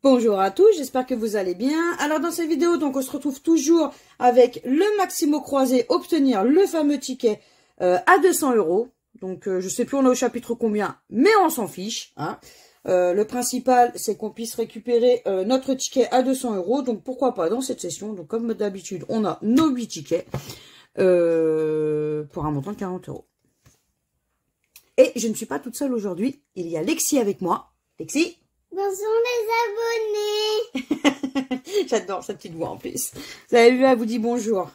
Bonjour à tous, j'espère que vous allez bien. Alors dans cette vidéo, donc on se retrouve toujours avec le Maximo croisé, obtenir le fameux ticket à 200 €. Donc je sais plus on est au chapitre combien, mais on s'en fiche. Hein. Le principal, c'est qu'on puisse récupérer notre ticket à 200 €. Donc pourquoi pas dans cette session. Donc comme d'habitude, on a nos 8 tickets pour un montant de 40 €. Et je ne suis pas toute seule aujourd'hui. Il y a Lexi avec moi. Lexi. Bonjour les abonnés. J'adore sa petite voix en plus. Salut, elle vous dit bonjour.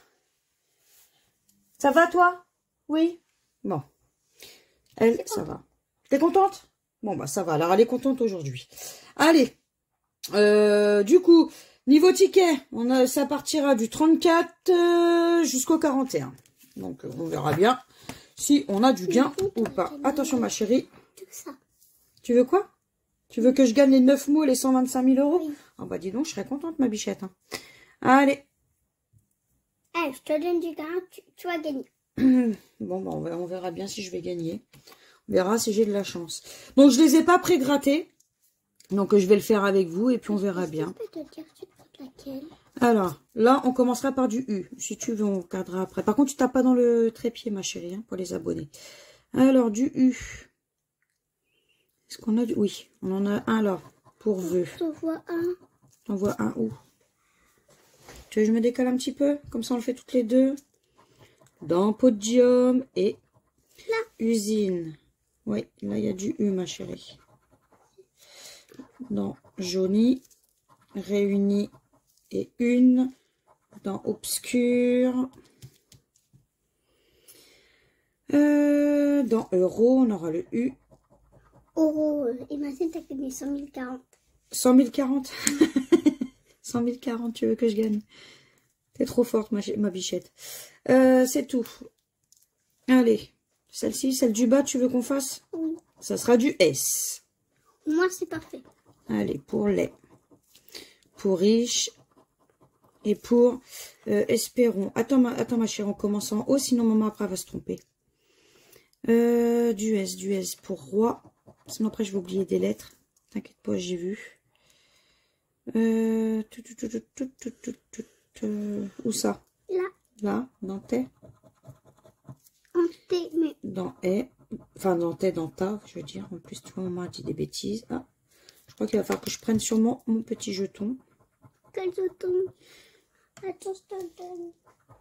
Ça va toi? Oui? Bon. Elle, ça va. T'es contente? Bon bah ça va, alors elle est contente aujourd'hui. Allez. Du coup, niveau ticket, ça partira du 34 jusqu'au 41. Donc on verra bien si on a du gain ou pas. Attention ma chérie. Tu veux quoi? Tu veux que je gagne les 9 mots, les 125 000 €? Oui. Ah bah dis donc, je serais contente, ma bichette. Hein. Allez. Allez, je te donne du gain, tu vas gagner. Bon, bah on verra bien si je vais gagner. On verra si j'ai de la chance. Donc, je les ai pas pré-grattés. Donc, je vais le faire avec vous et puis on verra bien. Je peux te dire tu prends laquelle? Alors, là, on commencera par du U. Si tu veux, on regardera après. Par contre, tu tapes pas dans le trépied, ma chérie, hein, pour les abonnés. Alors, du U. Est-ce qu'on a du... Oui, on en a un là, pour vœu. T'en vois un. T'en vois un où? Tu veux que je me décale un petit peu? Comme ça, on le fait toutes les deux. Dans Podium et là. Usine. Oui, là, il y a du U, ma chérie. Dans Jaunie, Réunis et une. Dans Obscur. Dans Euro, on aura le U. Euro, imagine, t'as gagné 100 040. 100 040. 100 040, tu veux que je gagne? T'es trop forte, ma bichette. C'est tout. Allez. Celle-ci, celle du bas, tu veux qu'on fasse? Oui. Ça sera du S. Moi, c'est parfait. Allez, pour lait. Pour riche. Et pour espérons. Attends, ma chérie, on commence en haut, sinon maman après va se tromper. Du S pour roi. Sinon après je vais oublier des lettres. T'inquiète pas, j'ai vu. Où ça? Là. Là, dans T. En T, mais... Dans E. Enfin, dans T, dans Ta, je veux dire. En plus, tu vois, maman a dit des bêtises. Ah, je crois qu'il va falloir que je prenne sûrement mon petit jeton. Quel jeton? Attends, je te donne.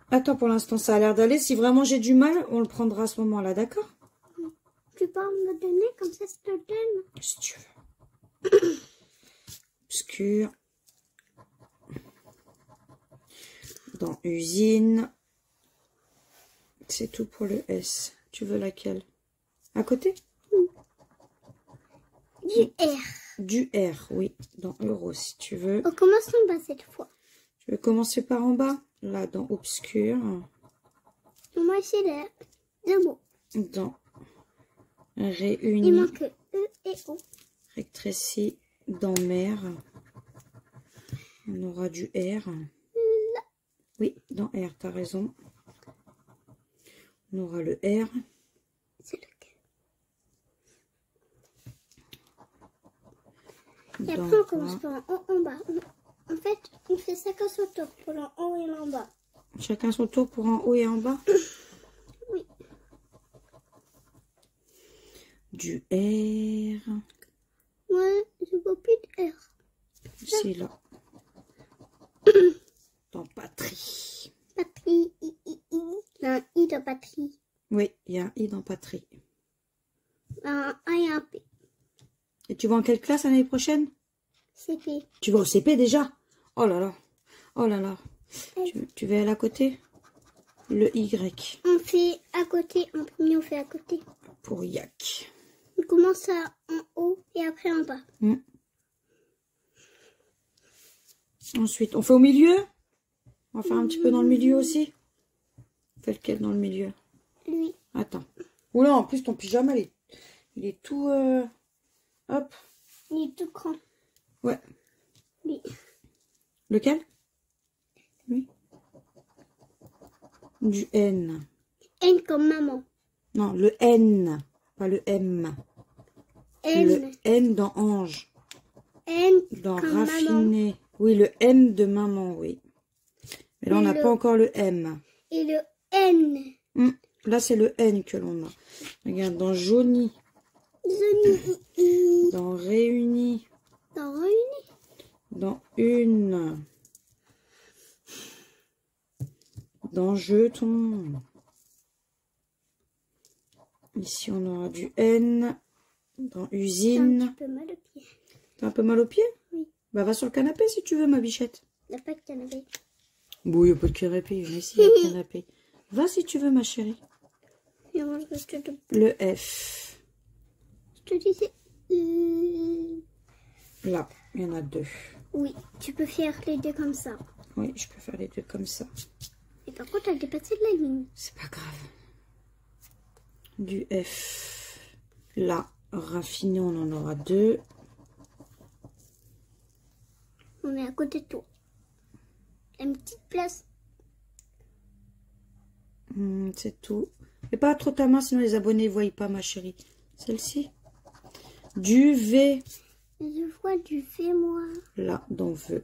Attends, pour l'instant, ça a l'air d'aller. Si vraiment j'ai du mal, on le prendra à ce moment-là, d'accord? Tu peux me donner, comme ça, je te donne. Si tu veux. Obscur. Dans usine. C'est tout pour le S. Tu veux laquelle? À côté? Du R. Du R, oui. Dans euro, si tu veux. On commence en bas cette fois. Je vais commencer par en bas. Là, dans obscur. Moi, c'est les deux mots. Dans réunis. Il manque E et O. Rétréci. Dans mer. On aura du R. Là. Oui, dans R, t'as raison. On aura le R. C'est lequel? Et après, on commence par en haut, en bas. En fait, on fait chacun son tour pour en haut et en bas. Chacun son tour pour en haut et en bas? Oui. Du R. Moi, je vois plus de R. C'est là. Dans patrie. Patrie, I. Il y a un I dans patrie. Oui, il y a un I dans patrie. Un A et un P. Et tu vas en quelle classe l'année prochaine? CP. Tu vas au CP déjà? Oh là là. Oh là là. Tu vas aller à côté? Le Y. On fait à côté. En premier, on fait à côté. Pour Yak. On commence en haut et après en bas. Ensuite, on fait au milieu? On va faire un petit peu dans le milieu aussi? On fait lequel dans le milieu? Lui. Attends. Oula, en plus, ton pyjama, il est tout... Hop. Il est tout grand. Ouais. Lui. Lequel? Lui. Du N. N comme maman. Non, le N. Pas le M. N. Le N dans Ange. N Dans comme maman. raffiné. Oui, le M de maman, oui. Mais là, on n'a pas encore le M. Et le N. Là, c'est le N que l'on a. Regarde, dans jauni. Dans réuni. Dans réuni. Dans une. Dans jeton. Ici, on aura du N. Dans J'ai un usine. petit peu mal au pied. T'as un peu mal au pied? Oui. Bah, va sur le canapé si tu veux, ma bichette. Il n'y a pas de canapé. Bon, il n'y a pas de canapé. Mais si, il y a un canapé. Va si tu veux, ma chérie. Et moi, je te Le F. disais. Là, il y en a deux. Oui, tu peux faire les deux comme ça. Oui, je peux faire les deux comme ça. Et par contre, tu as dépassé de la ligne. C'est pas grave. Du F. Là, raffiné, on en aura deux. On est à côté de toi. Une petite place. C'est tout. Et pas trop ta main, sinon les abonnés ne voient pas, ma chérie. Celle-ci. Du V. Je vois du V, moi. Là, dans V.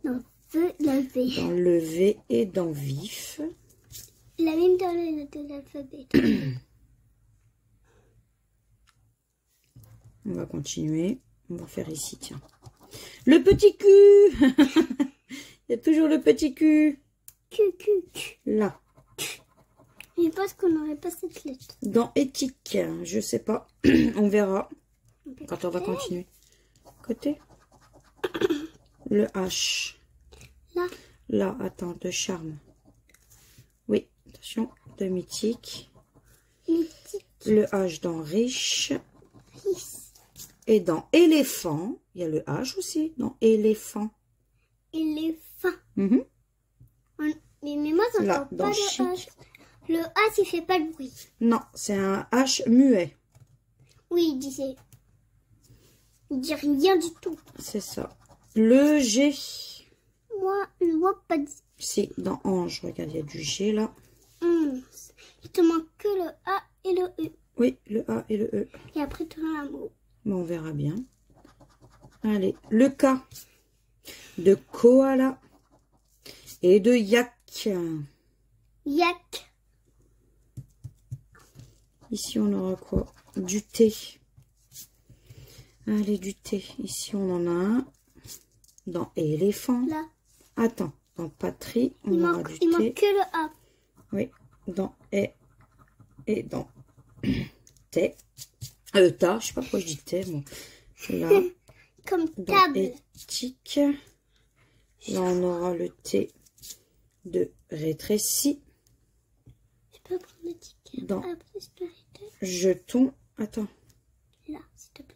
Non, V, la V. Dans le V et dans vif. La même dans les lettres de l'alphabet. On va continuer. On va faire ici, tiens. Le petit cul. Il y a toujours le petit cul. Q. Là. Je pense qu'on n'aurait pas cette lettre. Dans éthique, je sais pas. On verra quand on va continuer. Côté. Le H. Là. Là, attends, de charme. Oui, attention, de mythique. Mythique. Le H dans riche. Riche. Et dans éléphant, il y a le H aussi, dans éléphant. Éléphant. Mhm. Mais moi, ça Là, n'entend dans pas le chic. H. Le H, il fait pas de bruit. Non, c'est un H muet. Oui, il disait. Il dit rien du tout. C'est ça. Le G. Moi, je vois pas de... Si, dans ange, regarde, il y a du G là. Il te manque que le A et le E. Oui, le A et le E. Et après, tu as un mot. Bon, on verra bien. Allez, le K. De koala. Et de yak. Yak. Ici, on aura quoi? Du T. Allez, du T. Ici, on en a un. Dans éléphant. Là. Attends, dans patrie, on Il aura manque, du il T. manque que le A. Oui, dans et dans T. Ta, je sais pas pourquoi je dis T, moi. Là, Comme dans table. éthique. Là, on aura le T de rétréci. Je peux prendre le ticket. Dans Après, s'il te plaît. jeton. Attends. Là, s'il te plaît.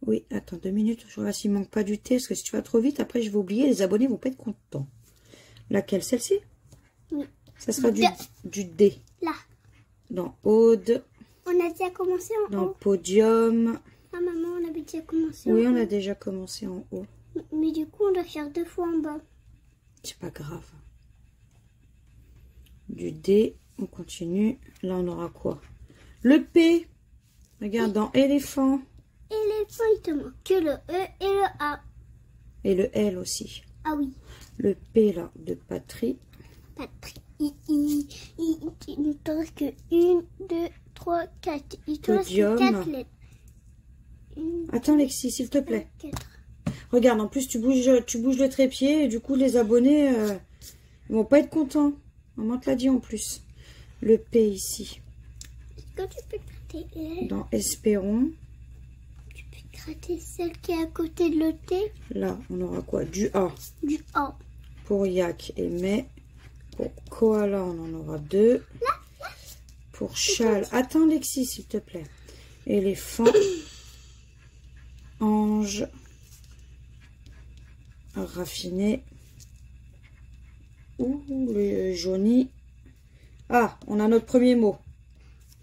Oui, attends 2 minutes. Je regarde s'il manque pas du T. Parce que si tu vas trop vite, après, je vais oublier. Les abonnés vont pas être contents. Laquelle? Celle-ci? Oui. Ça sera du D. Là. Dans Aude. On a déjà commencé en Dans haut. podium. Ah, maman, on avait déjà commencé Oui, en on haut. a déjà commencé en haut. Mais du coup, on doit faire 2 fois en bas. C'est pas grave. Du D, on continue. Là, on aura quoi? Le P. Regarde, dans éléphant. Éléphant, il te manque que le E et le A. Et le L aussi. Ah oui. Le P, là, de patrie. Patrick. Il ne te reste que 1, 2, 3, 4. Il te reste Podium. que 4 lettres. 1, Attends, Lexi, s'il te plaît. 4. Regarde, en plus, tu bouges le trépied. Et du coup, les abonnés ils vont pas être contents. Maman te l'a dit en plus. Le P ici. Est-ce que tu peux gratter Dans espérons. Tu peux gratter celle qui est à côté de le T. Là, on aura quoi? Du A. Du A. Pour yak et mai. Pour koala, on en aura 2. Pour châle, attends Lexi, s'il te plaît. Éléphant. Ange. Raffiné. Ouh, le jauni. Ah, on a notre premier mot.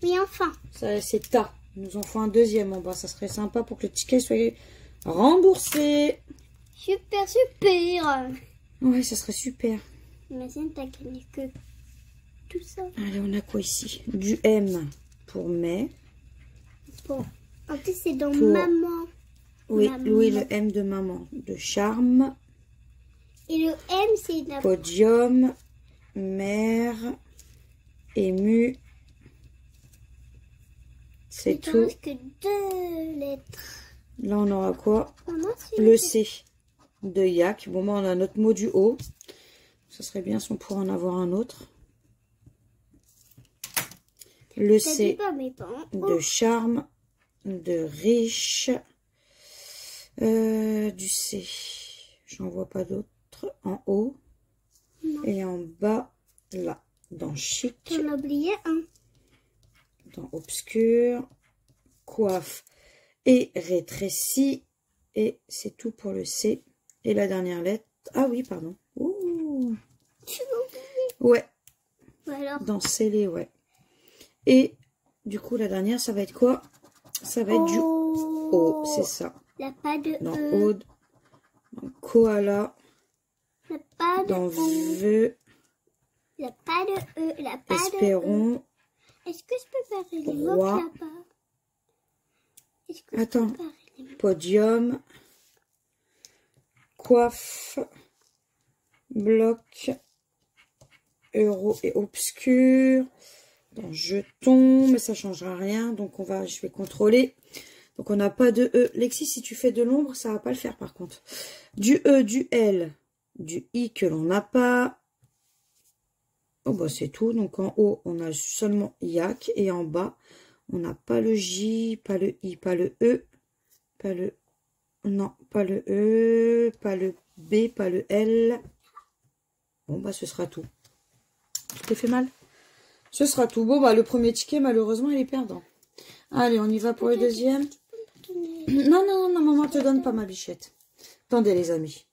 Mais enfin. Ça, c'est ta. Ils nous en faut un deuxième en bas. Ça serait sympa pour que le ticket soit remboursé. Super, super. Ouais, ça serait super. Imagine, t'as gagné que tout ça. Allez, on a quoi ici? Du M pour mai. Bon. En plus, c'est dans Pour- maman. Oui, Maman. Louis, le M de maman. De charme. Et le M, c'est la... Podium. Mère. Ému. C'est Il te tout. reste que 2 lettres. Là, on aura quoi? Maman, c'est Le C de yak. Bon, bah, on a notre mot du haut. Ça serait bien si on pourrait en avoir un autre. Le C de charme. De riche. Du C. J'en vois pas d'autres. En haut. Non. Et en bas, là. Dans chic. J'en ai oublié un. Dans obscur. Coiffe. Et rétréci. Et c'est tout pour le C. Et la dernière lettre. Ah oui, pardon. Ouh. Tu l'as oublié. Ouais. Alors. Dans scellé, ouais. Et du coup, la dernière, ça va être quoi? Ça va être du O, c'est ça. Il n'y a pas de dans E. Aude, dans koala, Il n'y a pas de dans O. vœu, Il n'y a pas de E. Il n'y a pas espérons. de E. Est-ce que je peux parler les mots Roi. qu'il n'y a pas? Est-ce que Attends. je peux parler les mots? Podium, coiffe, bloc, euro et obscur, dans jeton, mais ça changera rien, donc je vais contrôler. Donc on n'a pas de E. Lexi, si tu fais de l'ombre, ça va pas le faire par contre. Du E, du L, du I que l'on n'a pas. Oh bah c'est tout. Donc en haut, on a seulement yak et en bas, on n'a pas le J, pas le I, pas le E, pas le... Non, pas le E, pas le B, pas le L. Bon bah ce sera tout. Je t'ai fait mal? Ce sera tout. Bon bah le premier ticket, malheureusement, il est perdant. Allez, on y va pour le deuxième. Non, non, non, maman te donne pas ma bichette. Attendez les amis.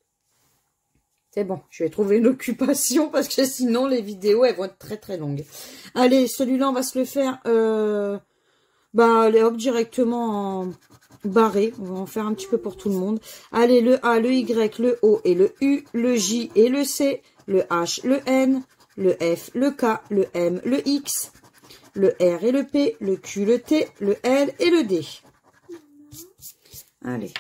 C'est bon, je vais trouver une occupation parce que sinon les vidéos elles vont être très très longues. Allez, celui-là on va se le faire allez hop directement en barré. On va en faire un petit peu pour tout le monde. Allez, le A, le Y, le O et le U, le J et le C, le H, le N, le F, le K, le M, le X, le R et le P, le Q, le T, le L et le D. Allez.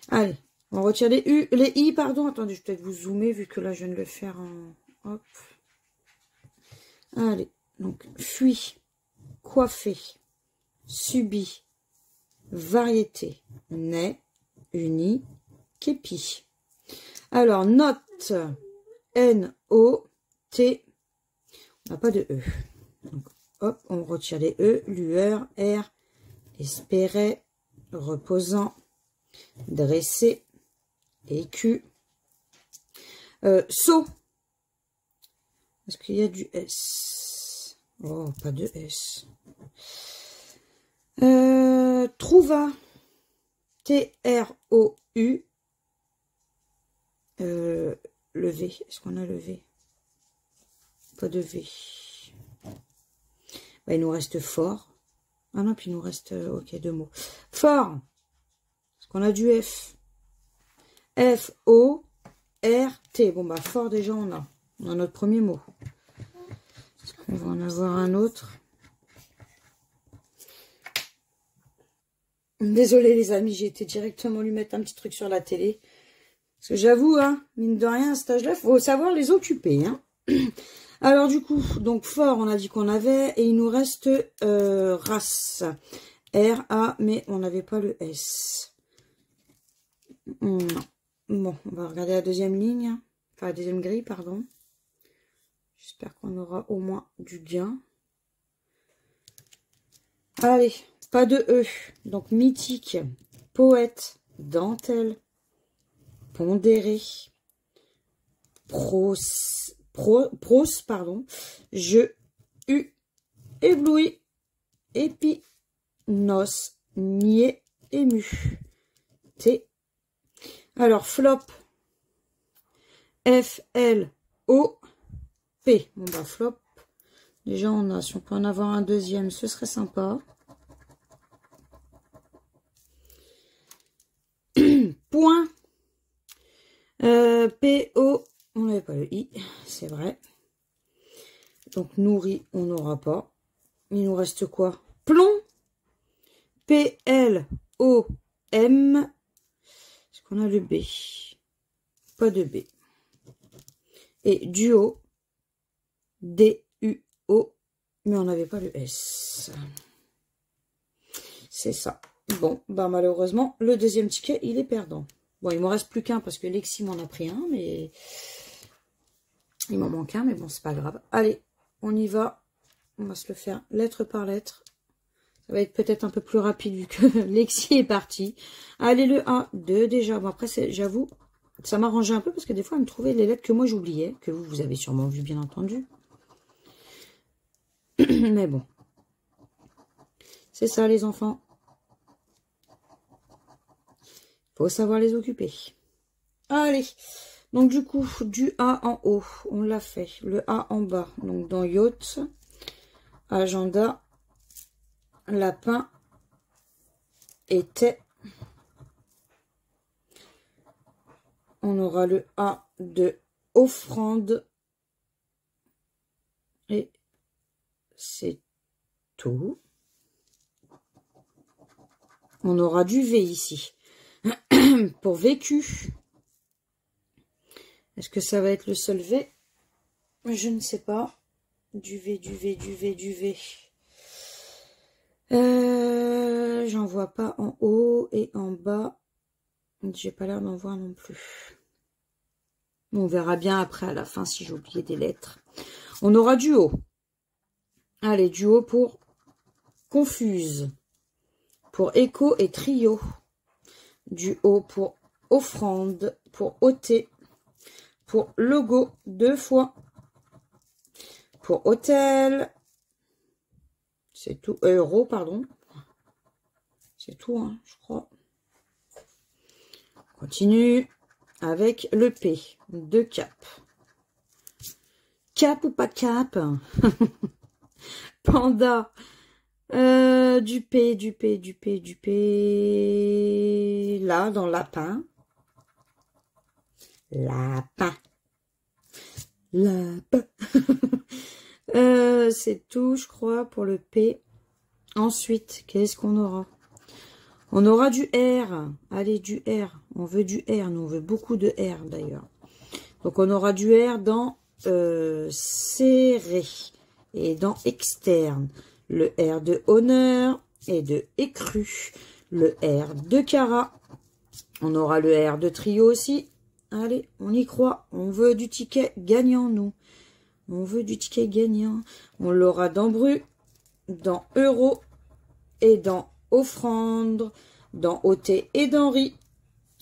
Allez, on retire les U, les I, pardon. Attendez, je vais peut-être vous zoomer vu que là, je viens de le faire en... Hop. Allez, donc, fuit, coiffé, subi, variété, naît, uni, képi. Alors, note, N-O-T, on n'a pas de E. Donc, hop, on retire les E, lueur, R, espérait, reposant, dressé, écu, saut. Est-ce qu'il y a du S? Oh, pas de S. Trouva, T-R-O-U, le V. Est-ce qu'on a le V? Pas de V. Bah, il nous reste fort. Ah non, puis il nous reste... ok, 2 mots. Fort. Est-ce qu'on a du F? F-O-R-T. Bon, bah, fort, déjà, on a. On a notre premier mot. Est-ce qu'on va en avoir un autre? Désolée, les amis, j'ai été directement lui mettre un petit truc sur la télé. Parce que j'avoue, hein, mine de rien, à cet âge-là, il faut savoir les occuper, hein. Alors du coup, donc fort, on a dit qu'on avait, et il nous reste race, R-A, mais on n'avait pas le S. Non. Bon, on va regarder la deuxième ligne, enfin la deuxième grille, pardon. J'espère qu'on aura au moins du gain. Allez, pas de E, donc mythique, poète, dentelle, pondéré, prose, pardon, je, U, ébloui, épi, noce, niais, ému, T. Alors, flop, F, L, O, P. Bon, bah, flop. Déjà, on a, si on peut en avoir un deuxième, ce serait sympa. Point, P, O, on n'avait pas le I, c'est vrai. Donc, nourri, on n'aura pas. Il nous reste quoi? Plomb, P-L-O-M. Est-ce qu'on a le B? Pas de B. Et duo, D-U-O, mais on n'avait pas le S. C'est ça. Bon, bah malheureusement, le deuxième ticket, il est perdant. Bon, il m'en reste plus qu'un parce que Lexi m'en a pris un, mais il m'en manque un, mais bon, c'est pas grave. Allez, on y va. On va se le faire lettre par lettre. Ça va être peut-être un peu plus rapide vu que Lexi est parti. Allez, le A2 déjà. Bon, après, j'avoue, ça m'arrangeait un peu parce que des fois, elle me trouvait les lettres que moi j'oubliais, que vous avez sûrement vu, bien entendu. Mais bon. C'est ça, les enfants. Faut savoir les occuper. Allez. Donc, du coup, du A en haut, on l'a fait. Le A en bas. Donc, dans yacht, agenda, lapin, était. On aura le A de offrande. Et c'est tout. On aura du V ici. Pour vécu. Est-ce que ça va être le seul V? Je ne sais pas. Du V, du V, du V, du V. J'en vois pas en haut et en bas. J'ai pas l'air d'en voir non plus. On verra bien après à la fin si j'ai oublié des lettres. On aura du O. Allez, du O pour confuse. Pour écho et trio. Du O pour offrande. Pour ôter. Pour logo 2 fois. Pour hôtel. C'est tout. Euro, pardon. C'est tout, hein, je crois. On continue avec le P. 2 cap. Cap ou pas cap? Panda. Du P, du P, du P, du P. Là, dans lapin. Lapin. Lapin. C'est tout, je crois, pour le P. Ensuite, qu'est-ce qu'on aura? On aura du R. Allez, du R. On veut du R. Nous, on veut beaucoup de R, d'ailleurs. Donc, on aura du R dans serré et dans externe. Le R de honneur et de écru. Le R de cara. On aura le R de trio aussi. Allez, on y croit. On veut du ticket gagnant, nous. On veut du ticket gagnant. On l'aura dans bru, dans euro et dans offrande, dans ôter et dans riz,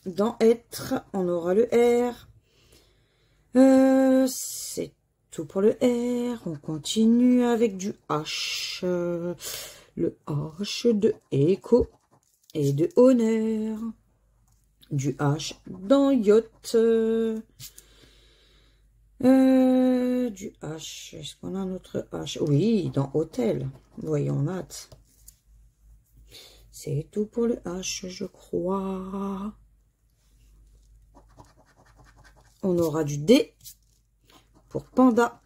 dans être. On aura le R. C'est tout pour le R. On continue avec du H. Le H de écho et de honneur. Du H dans yacht. Du H. Est-ce qu'on a un autre H? Oui, dans hôtel. Voyons, hâte. C'est tout pour le H, je crois. On aura du D pour panda.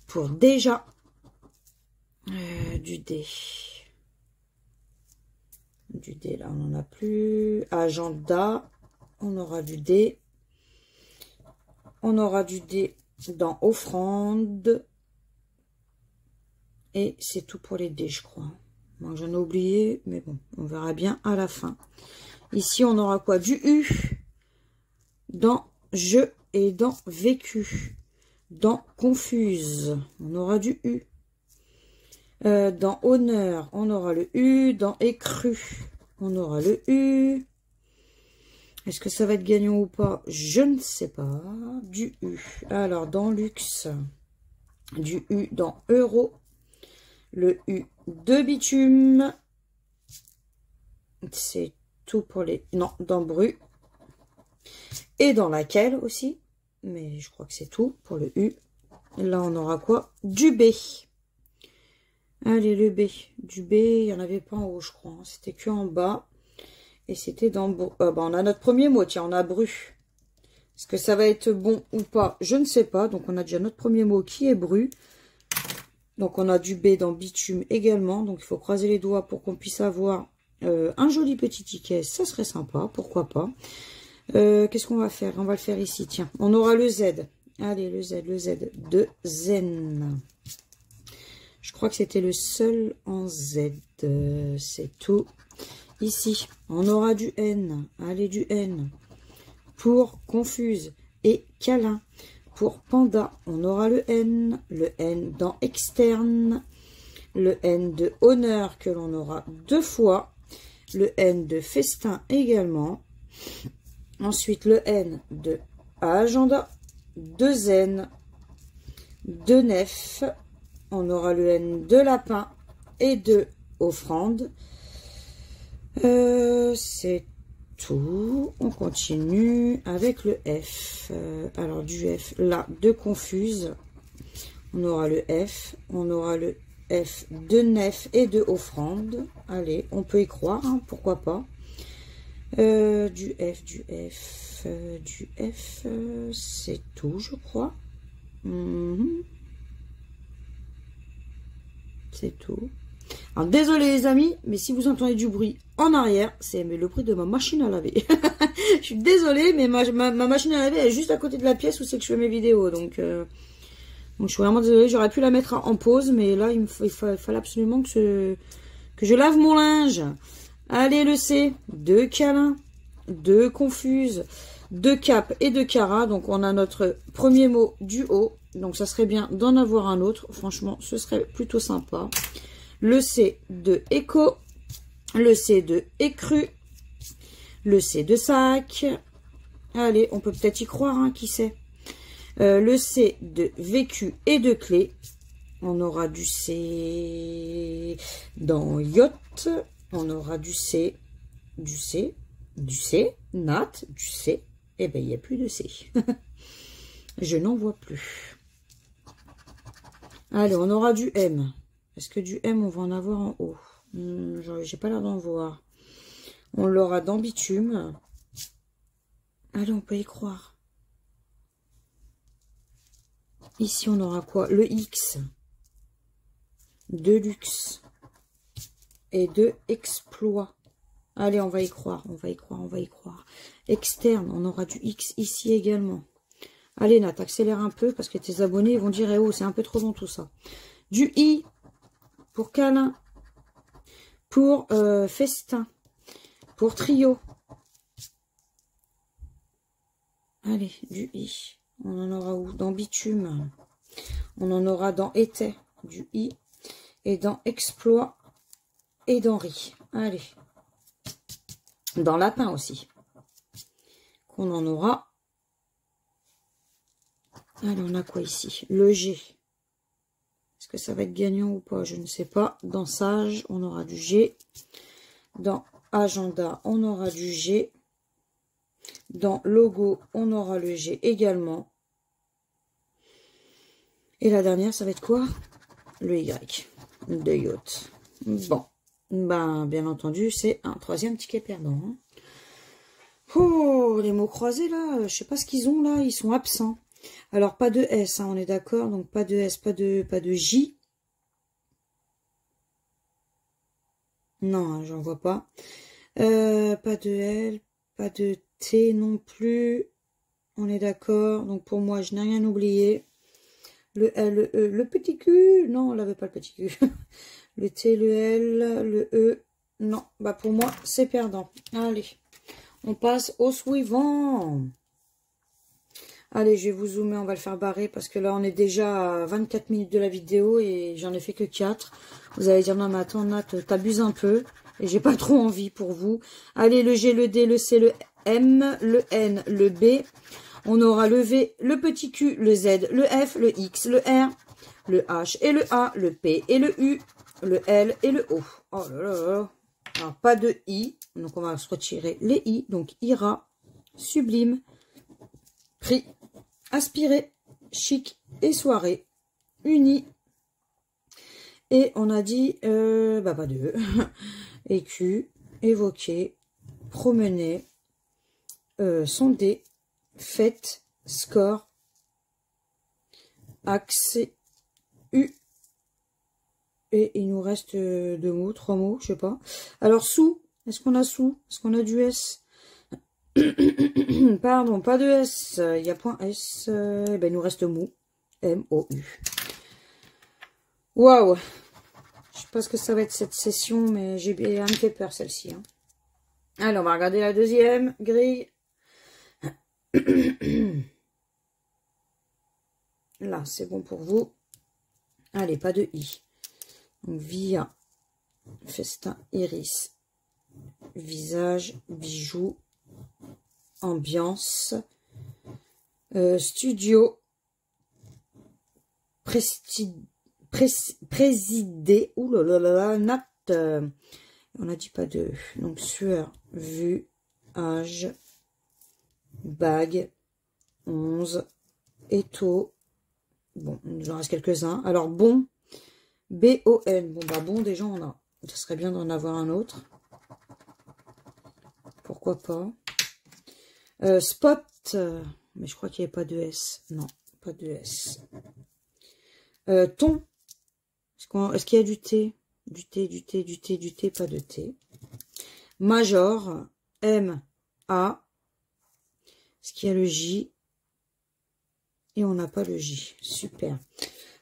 Pour déjà. Du D. Du D, là, on n'en a plus. Agenda. On aura du D. On aura du D dans offrande. Et c'est tout pour les D, je crois. Moi, j'en ai oublié, mais bon, on verra bien à la fin. Ici, on aura quoi? Du U dans je et dans vécu. Dans confuse, on aura du U. Dans honneur, on aura le U. Dans écru, on aura le U. Est-ce que ça va être gagnant ou pas? Je ne sais pas. Du U. Alors, dans luxe, du U dans euro. Le U de bitume. C'est tout pour les... Non, dans bru. Et dans laquelle aussi. Mais je crois que c'est tout pour le U. Là, on aura quoi? Du B. Allez, le B. Du B, il n'y en avait pas en haut, je crois. C'était que en bas. Et c'était dans... on a notre premier mot. Tiens, on a bru. Est-ce que ça va être bon ou pas? Je ne sais pas. Donc, on a déjà notre premier mot qui est bru. Donc on a du B dans bitume également. Donc il faut croiser les doigts pour qu'on puisse avoir un joli petit ticket. Ça serait sympa, pourquoi pas. Qu'est-ce qu'on va faire? On va le faire ici, tiens. On aura le Z. Allez, le Z de Zen. Je crois que c'était le seul en Z. C'est tout. Ici, on aura du N. Allez, du N. Pour confuse et câlin. Pour panda, on aura le N dans externe. Le N de honneur que l'on aura 2 fois. Le N de festin également. Ensuite, le N de agenda. 2 Zen. 2 nef. On aura le N de lapin et de offrande. C'est tout. On continue avec le F. Alors du F, là, de confuse. On aura le F. On aura le F de nef et de offrande. Allez, on peut y croire, hein, pourquoi pas. Du F, c'est tout, je crois. C'est tout. Alors, désolé les amis, mais si vous entendez du bruit en arrière, c'est le bruit de ma machine à laver. Je suis désolée, mais ma machine à laver est juste à côté de la pièce où c'est que je fais mes vidéos. Donc je suis vraiment désolée, j'aurais pu la mettre en pause, mais là, il fallait absolument que je lave mon linge. Allez, le C, 2 câlins, 2 confuses, 2 cap et 2 cara. Donc, on a notre premier mot du haut. Donc, ça serait bien d'en avoir un autre. Franchement, ce serait plutôt sympa. Le C de écho, le C de écru, le C de sac. Allez, on peut peut-être y croire, hein, qui sait. Le C de vécu et de clé. On aura du C dans yacht. On aura du C, nat, du C. Eh bien, il n'y a plus de C. Je n'en vois plus. Allez, on aura du M. Est-ce que du M, on va en avoir en haut? J'ai pas l'air d'en voir. On l'aura dans bitume. Allez, on peut y croire. Ici, on aura quoi? Le X. De luxe. Et de exploit. Allez, on va y croire. On va y croire. Externe, on aura du X ici également. Allez, Nat, accélère un peu parce que tes abonnés ils vont dire eh oh, c'est un peu trop long tout ça. Du I pour câlin. Pour festin. Pour trio. Allez, du I. On en aura où? Dans bitume. On en aura dans été. Du I. Et dans exploit. Et dans riz. Allez. Dans lapin aussi. Qu'on en aura. Allez, on a quoi ici? Le G. Est-ce que ça va être gagnant ou pas? Je ne sais pas. Dans sage, on aura du G. Dans agenda, on aura du G. Dans logo, on aura le G également. Et la dernière, ça va être quoi? Le Y. De yacht. Bon. Ben, bien entendu, c'est un 3e ticket perdant. Hein. Oh, les mots croisés, là, je sais pas ce qu'ils ont, là. Ils sont absents. Alors, pas de S, hein, on est d'accord. Donc, pas de S, pas de J. Non, hein, j'en vois pas. Pas de L, pas de T non plus. On est d'accord. Donc, pour moi, je n'ai rien oublié. Le L, le E, le petit Q. Non, on l'avait pas le petit Q. Le T, le L, le E. Non, bah pour moi, c'est perdant. Allez, on passe au suivant. Allez, je vais vous zoomer, on va le faire barrer parce que là, on est déjà à 24 minutes de la vidéo et j'en ai fait que 4. Vous allez dire, non mais attends, Nat, t'abuses un peu et j'ai pas trop envie pour vous. Allez, le G, le D, le C, le M, le N, le B. On aura le V, le petit Q, le Z, le F, le X, le R, le H et le A, le P et le U, le L et le O. Oh là là. Alors, pas de I. Donc, on va se retirer les I. Donc, ira, sublime, prix, aspiré, chic et soirée, uni. Et on a dit, pas de E. Écu, évoquer, promener, sonder, fête, score, accès, U, Et il nous reste 2 mots, 3 mots, je sais pas. Alors, sous, est-ce qu'on a sous? Est-ce qu'on a du S? Pardon, pas de S. Il y a point S. Ben, il nous reste mou. M-O-U. Waouh! Je sais pas ce que ça va être cette session, mais elle me fait peur celle-ci. Hein. Allez, on va regarder la deuxième grille. Là, c'est bon pour vous. Allez, pas de I. Donc, via, festin, iris, visage, bijoux, ambiance, studio, présidé, oulala, natte, on a dit pas de, donc sueur, vue, âge, bague, 11, étau, bon, il nous en reste quelques-uns, alors bon, B-O-N, bon bah bon, déjà on a, ça serait bien d'en avoir un autre, pourquoi pas, spot, mais je crois qu'il n'y avait pas de S, non, pas de S, ton, est-ce qu'il y a du T? Du T, du T, du T, du T, pas de T. Major, M, A. Est-ce qu'il y a le J? Et on n'a pas le J. Super.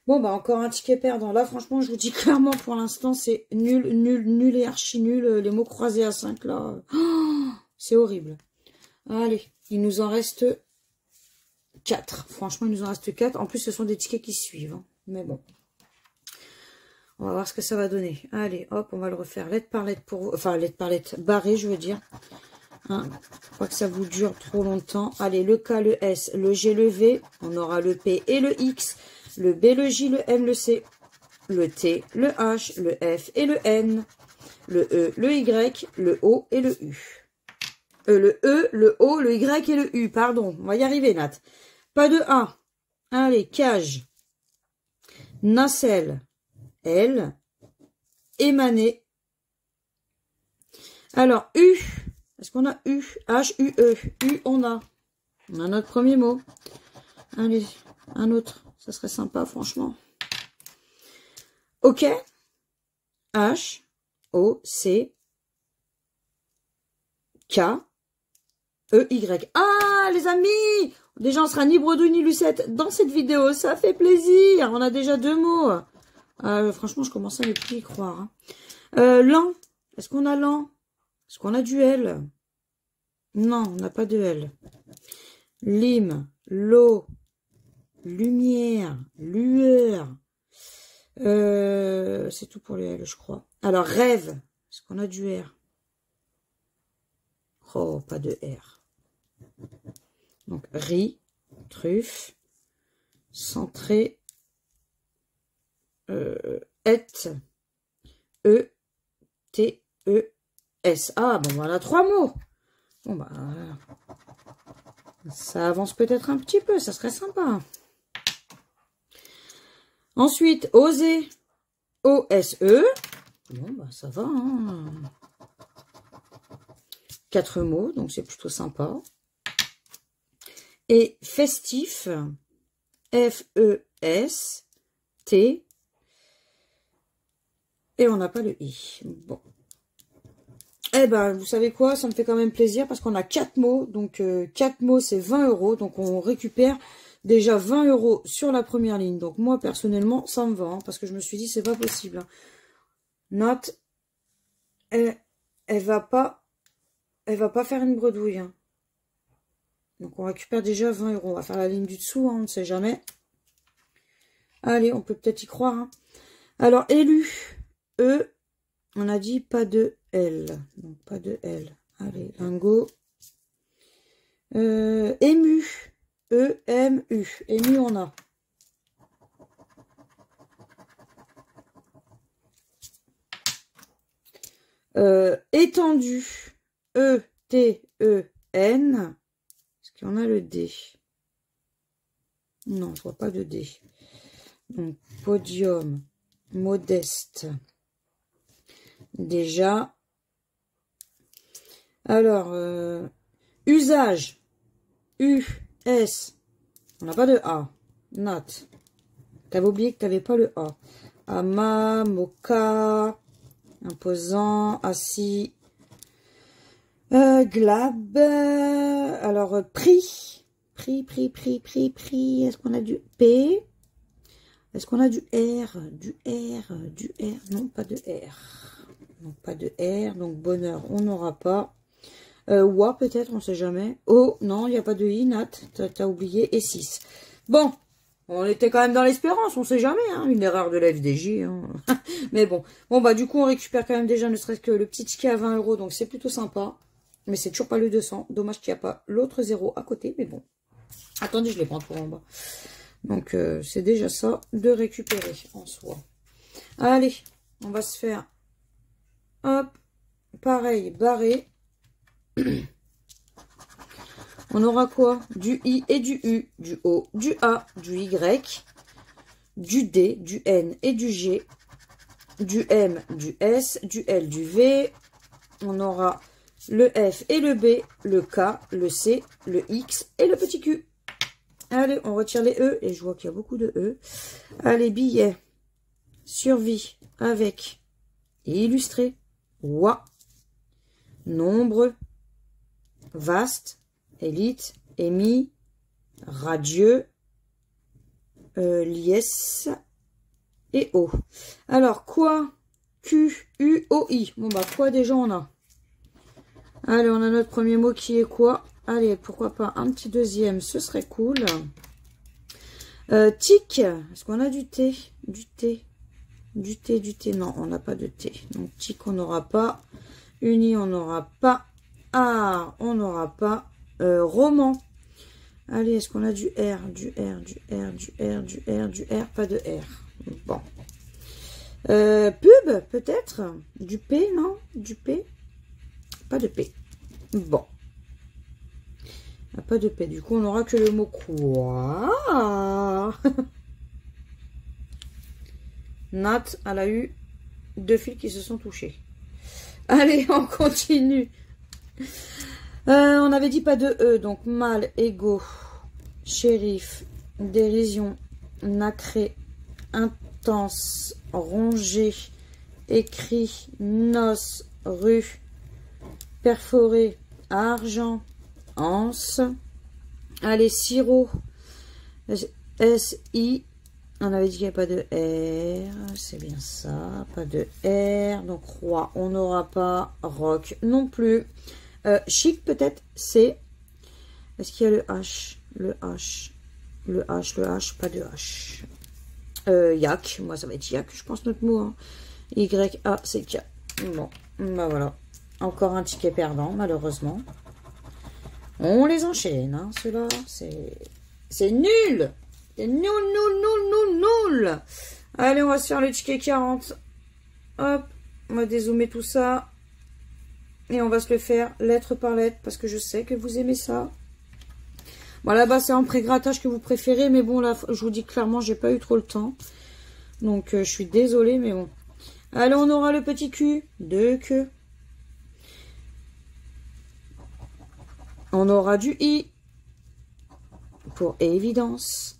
Bon, bah encore un ticket perdant. Là, franchement, je vous dis clairement, pour l'instant, c'est nul, nul, nul et archi nul. Les mots croisés à 5, là. Oh, c'est horrible. Allez, il nous en reste 4. Franchement, il nous en reste 4. En plus, ce sont des tickets qui suivent. Hein. Mais bon. On va voir ce que ça va donner. Allez, hop, on va le refaire lettre par lettre pour vous. Enfin, lettre par lettre, barré, je veux dire. Hein, faut pas que ça vous dure trop longtemps. Allez, le K, le S, le G, le V. On aura le P et le X. Le B, le J, le M, le C. Le T, le H, le F et le N. Le E, le Y, le O et le U. Le E, le O, le Y et le U. Pardon, on va y arriver, Nat. Pas de A. Allez, cage. Nacelle. L, émané. Alors, U, est-ce qu'on a U? H-U-E. U, on a notre premier mot. Allez, un autre, ça serait sympa, franchement. OK. H, O, C, K, E, Y. Ah, les amis! Déjà, on sera ni bredouille ni lucette dans cette vidéo. Ça fait plaisir. On a déjà 2 mots. Franchement, je commence à ne plus y croire. Hein. Lent. Est-ce qu'on a lent? Est-ce qu'on a du L? Non, on n'a pas de L. Lime. L'eau. Lumière. Lueur. C'est tout pour les L, je crois. Alors, rêve. Est-ce qu'on a du R? Oh, pas de R. Donc, riz. Truffe. Centré. Et, E, T, E, S. Ah, bon, voilà 3 mots. Bon, bah, ça avance peut-être un petit peu, ça serait sympa. Ensuite, oser, O-S-E. Bon, bah, ça va. Hein. 4 mots, donc c'est plutôt sympa. Et festif, F-E-S-T. Et on n'a pas le I. Bon. Eh ben, vous savez quoi? Ça me fait quand même plaisir parce qu'on a 4 mots. Donc, 4 mots, c'est 20 €. Donc, on récupère déjà 20 € sur la première ligne. Donc, moi, personnellement, ça me va. Hein, parce que je me suis dit, c'est pas possible. Hein. Nat, elle va pas faire une bredouille. Hein. Donc, on récupère déjà 20 €. On va faire la ligne du dessous. Hein, on ne sait jamais. Allez, on peut peut-être y croire. Hein. Alors, élu. E, on a dit pas de L. Donc, pas de L. Allez, lingot. Ému. E-M-U. Ému, on a. Étendu. E-T-E-N. Est-ce qu'on a le D? Non, je vois pas de D. Donc, podium. Modeste. Déjà. Alors, usage. U-S. On n'a pas de A. Note. T'avais oublié que t'avais pas le A. Ama, Moka, imposant, assis, glab, alors prix, est-ce qu'on a du P? Est-ce qu'on a du R? Du R, non pas de R, non pas de R, donc bonheur on n'aura pas, Wa peut-être, on sait jamais, Oh non, il n'y a pas de I, Nat, t'as oublié, et 6, bon. On était quand même dans l'espérance, on sait jamais, hein, une erreur de la FDJ. Hein. Mais bon, bah du coup on récupère quand même déjà ne serait-ce que le petit ticket à 20 €, donc c'est plutôt sympa. Mais c'est toujours pas le 200, dommage qu'il n'y a pas l'autre 0 à côté, mais bon. Attendez, je les prends pour en bas. Donc c'est déjà ça de récupérer en soi. Allez, on va se faire, hop, pareil, barré. On aura quoi? Du I et du U, du O, du A, du Y, du D, du N et du G, du M, du S, du L, du V. On aura le F et le B, le K, le C, le X et le petit Q. Allez, on retire les E, et je vois qu'il y a beaucoup de E. Allez, billets, survie, avec, illustré, Wa, nombreux, vaste, élite, émis, radieux, liesse et O. Alors, quoi? Q, U, O, I. Bon, bah, quoi déjà on a? Allez, on a notre premier mot qui est quoi? Allez, pourquoi pas un petit deuxième, ce serait cool. Tic, est-ce qu'on a du T? Du T, du T, du T. Non, on n'a pas de T. Donc, tic, on n'aura pas. Uni, on n'aura pas. Ah, on n'aura pas. Roman. Allez, est-ce qu'on a du R, du R, du R, du R, du R, du R? Pas de R. Bon. Pub, peut-être? Du P, non? Du P? Pas de P. Bon. Pas de P. Du coup, on n'aura que le mot quoi? Nat, elle a eu 2 fils qui se sont touchés. Allez, on continue. On avait dit pas de E, donc mal, égo, shérif, dérision, nacré, intense, rongé, écrit, noce, rue, perforé, argent, anse. Allez, sirop, S-I, on avait dit qu'il n'y avait pas de R, c'est bien ça, pas de R, donc roi, on n'aura pas, roc non plus. Chic peut-être, c'est, est-ce qu'il y a le H, le H, le H, le H, pas de H. Yak, moi ça va être yak, je pense notre mot, hein. Y-A-C-K. Bon, bah voilà, encore un ticket perdant, malheureusement. On les enchaîne, hein, ceux-là, c'est nul. C'est nul. Allez, on va se faire le ticket 40. Hop, on va dézoomer tout ça. Et on va se le faire lettre par lettre, parce que je sais que vous aimez ça. Bon, là-bas, c'est en pré-grattage que vous préférez, mais bon, là, je vous dis clairement, j'ai pas eu trop le temps. Donc, je suis désolée, mais bon. Allez, on aura le petit Q, 2 queues. On aura du I, pour évidence,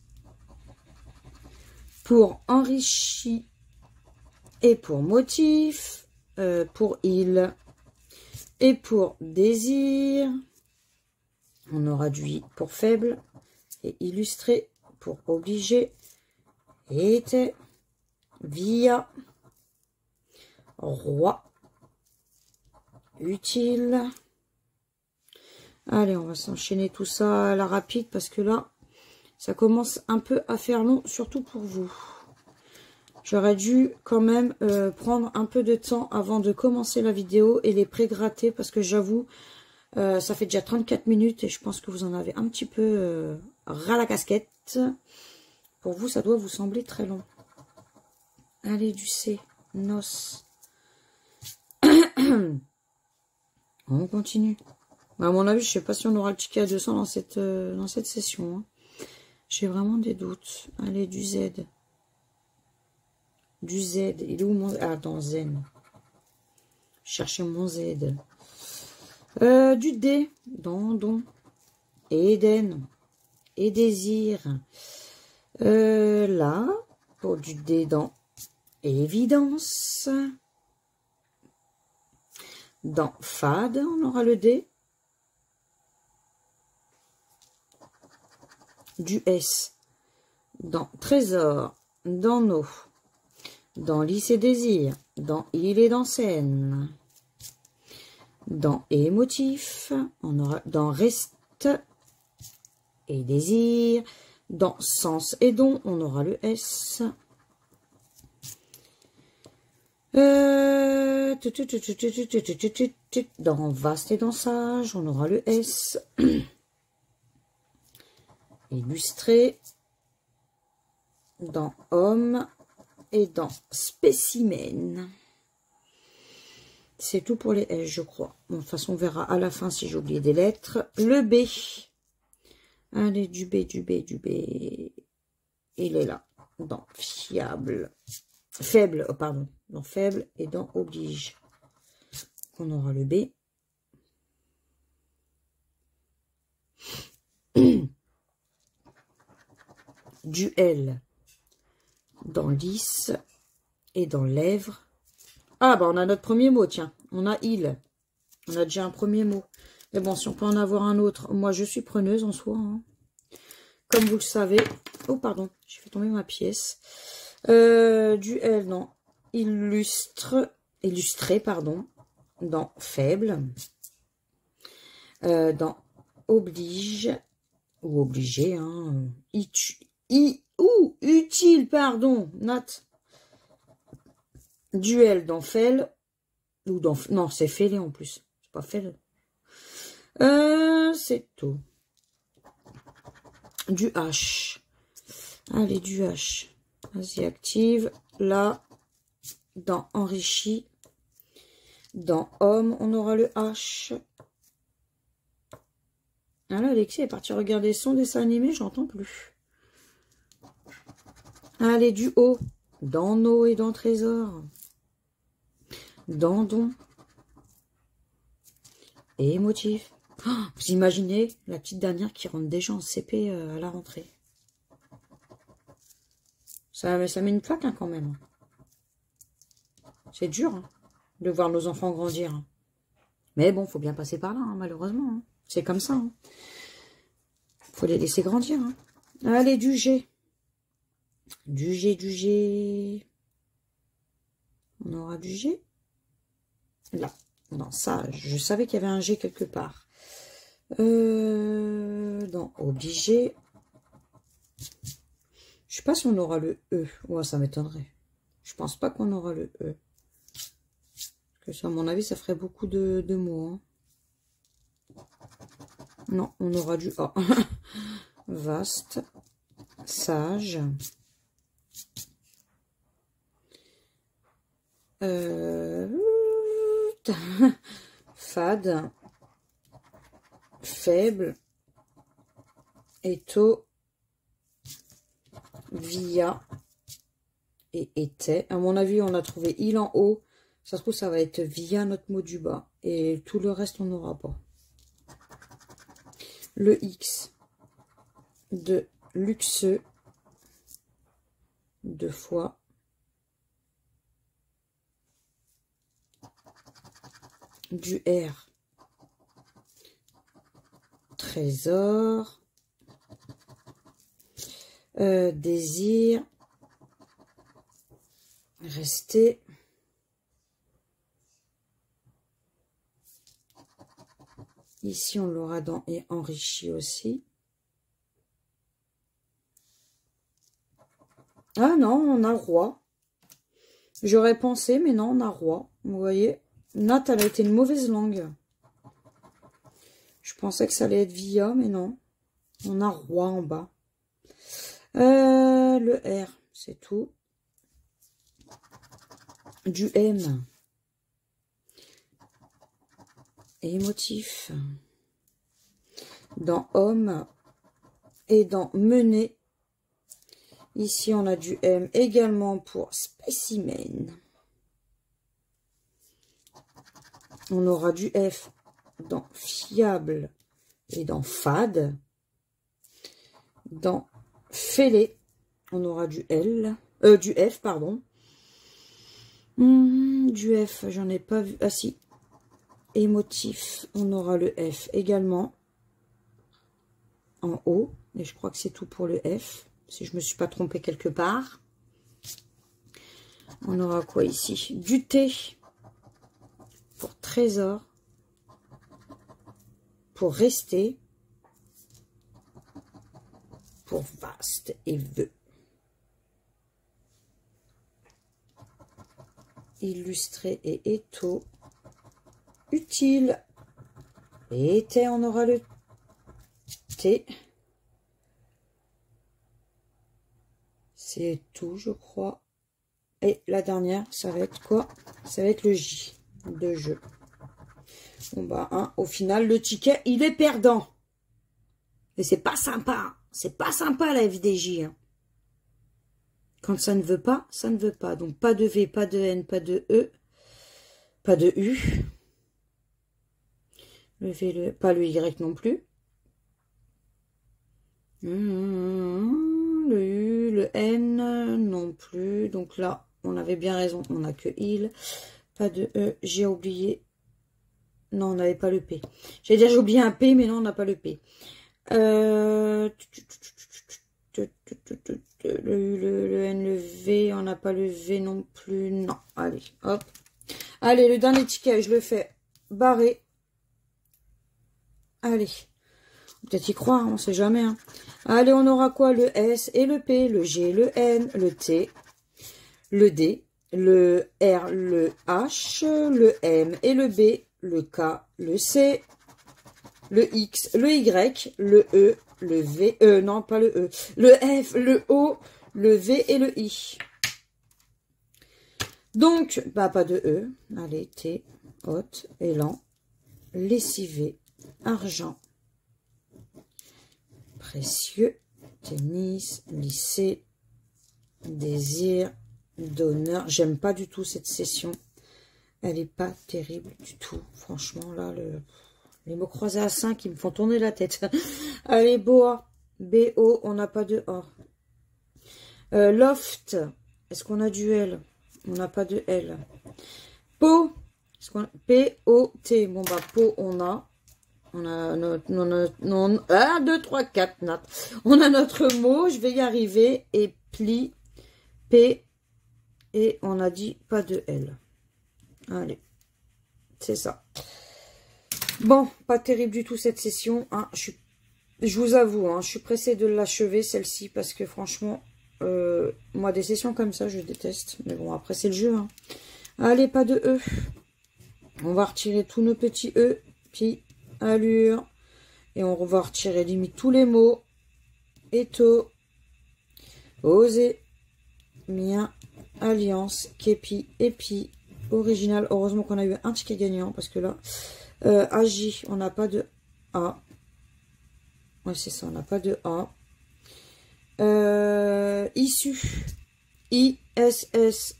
pour enrichi, et pour motif, pour il, et pour désir. On aura du I pour faible, et illustré pour obligé, était, via, roi, utile. Allez, on va s'enchaîner tout ça à la rapide, parce que là, ça commence un peu à faire long, surtout pour vous. J'aurais dû quand même prendre un peu de temps avant de commencer la vidéo et les pré-gratter, parce que j'avoue, ça fait déjà 34 minutes et je pense que vous en avez un petit peu ras la casquette. Pour vous, ça doit vous sembler très long. Allez, du C, noce. On continue. À mon avis, je sais pas si on aura le ticket à 200 dans cette session. Hein. J'ai vraiment des doutes. Allez, du Z. Du Z. Il est où mon... Ah, dans Zen. Cherchez mon Z. Du D. Dans Don. Eden. Et désir. Là. Pour du D dans évidence. Dans fade, on aura le D. Du S. Dans trésor, dans nos, dans lys et désir, dans il et dans scène. Dans émotif, on aura dans reste et désir. Dans sens et don, on aura le S. Dans vaste et dans sage, on aura le S. Illustré. Dans homme et dans spécimen. C'est tout pour les S, je crois. Bon, de toute façon, on verra à la fin si j'ai oublié des lettres. Le B. Allez, du B. Il est là. Dans fiable. Faible, oh, pardon. Dans faible et dans oblige. On aura le B. Du L. Dans lys et dans lèvres. Ah, bah on a notre premier mot, tiens. On a il. On a déjà un premier mot. Mais bon, si on peut en avoir un autre. Moi, je suis preneuse en soi. Hein. Comme vous le savez. Oh, pardon. J'ai fait tomber ma pièce. Du L, non. Illustré, pardon. Dans faible. Dans oblige. Ou obligé, hein. Utile, pardon. Nat. Duel dans fel. Ou dans... Non, c'est fêlé en plus. C'est pas fêlé. C'est tout. Du H. Allez, du H. Vas-y, active. Là, dans enrichi. Dans homme, on aura le H. Ah là, Alexis est parti regarder son dessin animé, j'entends plus. Allez, du O. Dans nos et dans trésor. Dans don. Et motif. Oh, vous imaginez la petite dernière qui rentre déjà en CP à la rentrée. Ça met une claque hein, quand même. C'est dur hein, de voir nos enfants grandir. Hein. Mais bon, faut bien passer par là, hein, malheureusement. Hein. C'est comme ça. Hein. Faut les laisser grandir. Hein. Allez, du G. Du G. On aura du G. Là. Dans ça, je savais qu'il y avait un G quelque part. Dans obligé. Je sais pas si on aura le E. Ouais, ça m'étonnerait. Je pense pas qu'on aura le E. Parce que à mon avis, ça ferait beaucoup de mots. Hein. Non, on aura du A. Vaste. Sage. Fade. Faible. Étau. Via. Et était. À mon avis, on a trouvé il en haut. Ça se trouve, ça va être via notre mot du bas. Et tout le reste, on n'aura pas. Le X. De luxeux. 2 fois. Du R. Trésor. Désir. Rester. Ici, on l'aura dans et enrichi aussi. Ah non, on a roi. J'aurais pensé, mais non, on a roi. Vous voyez, Nat, elle a été une mauvaise langue. Je pensais que ça allait être via, mais non. On a roi en bas. Le R, c'est tout. Du M. Émotif. Dans homme et dans mener. Ici, on a du M également pour spécimen. On aura du F dans fiable et dans fade. Dans fêlé, on aura du L, du F, pardon. Du F, j'en ai pas vu. Ah si. Émotif, on aura le F également. En haut. Et je crois que c'est tout pour le F. Si je me suis pas trompée quelque part. On aura quoi ici? Du T. Pour trésor. Pour rester. Pour vaste et vœu. Illustré et étau. Utile. Et été, on aura le T. C'est tout, je crois. Et la dernière, ça va être quoi? Ça va être le J de jeu. Bon bah, hein, au final, le ticket, il est perdant. Et c'est pas sympa. C'est pas sympa la FDJ. Hein. Quand ça ne veut pas, ça ne veut pas. Donc pas de V, pas de N, pas de E, pas de U. Le V, pas le Y non plus. Le U, le N non plus. Donc là, on avait bien raison. On n'a que il. Pas de E. J'ai oublié. Non, on n'avait pas le P. J'allais dire j'ai oublié un P, mais non, on n'a pas le P. Le U, le N, le V, on n'a pas le V non plus. Non, allez, hop. Allez, le dernier ticket, je le fais barré. Allez. Peut-être y croire, on sait jamais. Hein. Allez, on aura quoi? Le S et le P, le G, le N, le T, le D, le R, le H, le M et le B, le K, le C, le X, le Y, le E, le V, non, pas le E, le F, le O, le V et le I. Donc, bah, pas de E. Allez, T, hôte, élan, lessivé, argent, précieux, tennis, lycée, désir, d'honneur. J'aime pas du tout cette session. Elle est pas terrible du tout. Franchement, là, les mots croisés à 5, ils me font tourner la tête. Allez, Boa. B-O, on n'a pas de A. Loft. Est-ce qu'on a du L? On n'a pas de L. Po. P-O-T. Bon, bah, Po, on a. On a notre... 1, 2, 3, 4, Nat. On a notre mot. Je vais y arriver. Et pli. P. Et on a dit pas de L. Allez. C'est ça. Bon, pas terrible du tout cette session. Hein. Je vous avoue, hein, je suis pressée de l'achever, celle-ci, parce que franchement, moi, des sessions comme ça, je déteste. Mais bon, après, c'est le jeu. Hein. Allez, pas de E. On va retirer tous nos petits E. Puis, allure. Et on va retirer limite tous les mots. Éto. Oser. Mien. Alliance. Képi. Épi. Original. Heureusement qu'on a eu un ticket gagnant, parce que là... Agi, on n'a pas de A. Ouais, c'est ça, on n'a pas de A. Issu. I-S-S.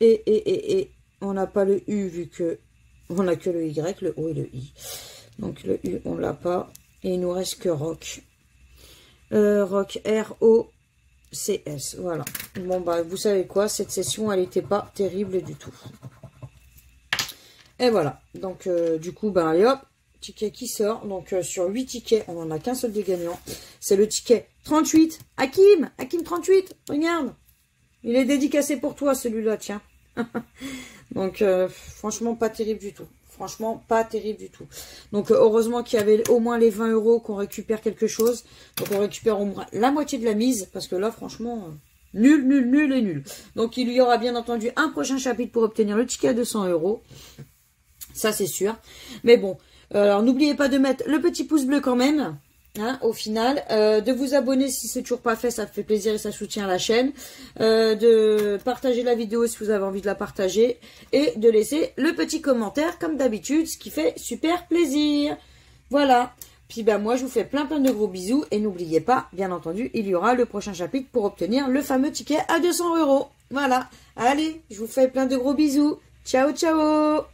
Et. On n'a pas le U, vu que on n'a que le Y, le O et le I. Donc le U, on l'a pas. Et il nous reste que Rock. Rock, R-O-C-S. Voilà. Bon, bah, vous savez quoi, cette session, elle n'était pas terrible du tout. Et voilà, donc du coup, ben allez hop, ticket qui sort. Donc sur 8 tickets, on n'en a qu'un seul de gagnant. C'est le ticket 38. Hakim 38, regarde. Il est dédicacé pour toi celui-là, tiens. Donc franchement, pas terrible du tout. Franchement, pas terrible du tout. Donc heureusement qu'il y avait au moins les 20 € qu'on récupère quelque chose. Donc on récupère au moins la moitié de la mise. Parce que là, franchement... nul, nul, nul et nul. Donc il y aura bien entendu un prochain chapitre pour obtenir le ticket à 200 €. Ça, c'est sûr. Mais bon, alors n'oubliez pas de mettre le petit pouce bleu quand même, hein, au final. De vous abonner si c'est toujours pas fait, ça fait plaisir et ça soutient la chaîne. De partager la vidéo si vous avez envie de la partager. Et de laisser le petit commentaire comme d'habitude, ce qui fait super plaisir. Voilà. Puis ben moi, je vous fais plein de gros bisous. Et n'oubliez pas, bien entendu, il y aura le prochain chapitre pour obtenir le fameux ticket à 200 €. Voilà. Allez, je vous fais plein de gros bisous. Ciao, ciao!